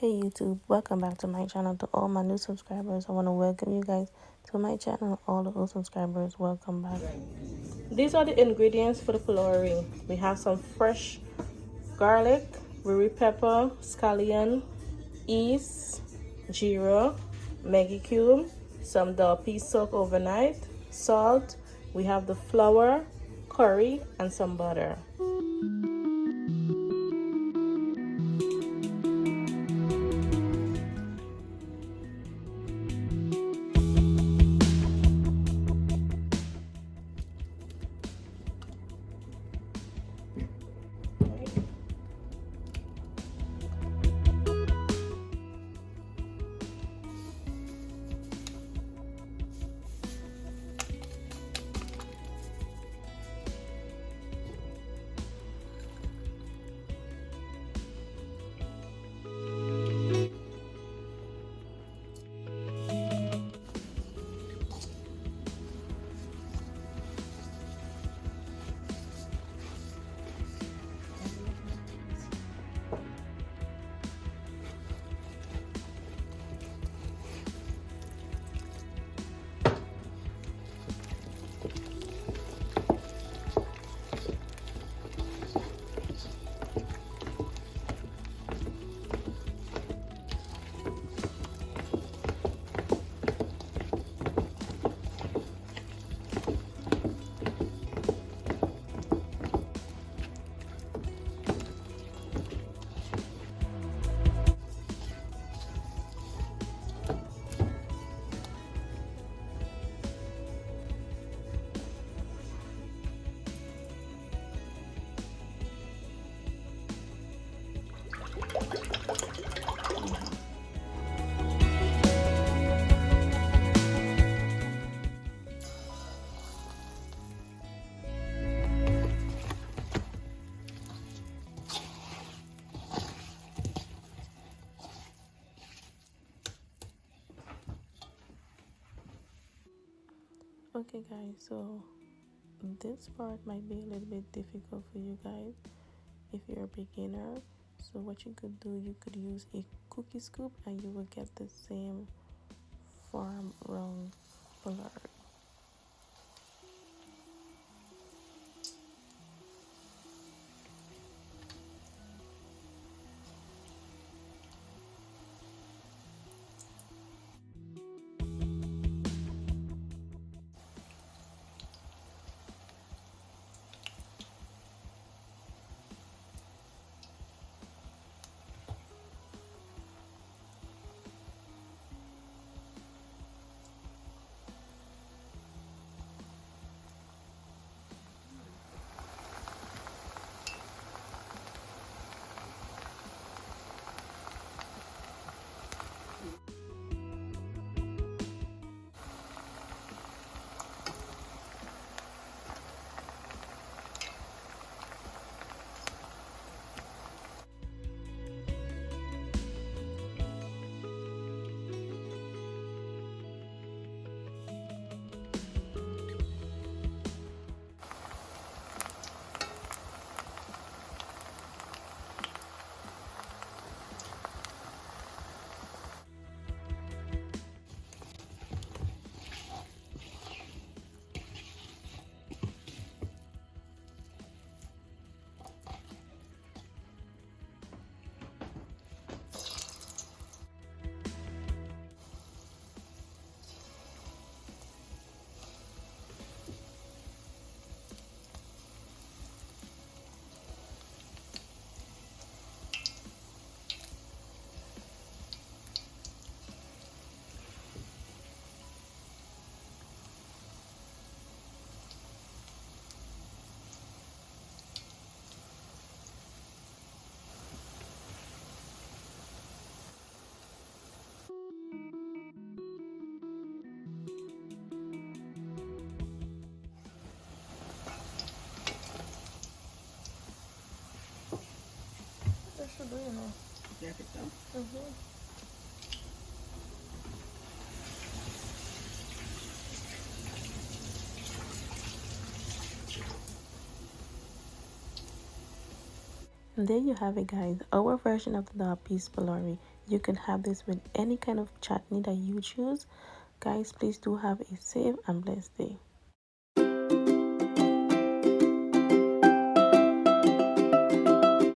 Hey YouTube, welcome back to my channel. To all my new subscribers, I want to welcome you guys to my channel. All the old subscribers, welcome back. These are the ingredients for the pylori. We have some fresh garlic, red pepper, scallion, yeast, gera, MAGGI cube, some pea soak overnight, salt. We have the flour, curry, and some butter. Okay guys, so this part might be a little bit difficult for you guys if you're a beginner. So what you could do, you could use a cookie scoop and you will get the same form wrong pylori. That should do, you know. Yeah, I think so. And there you have it, guys, our version of the dog piece pylori. You can have this with any kind of chutney that you choose. Guys, please do have a safe and blessed day.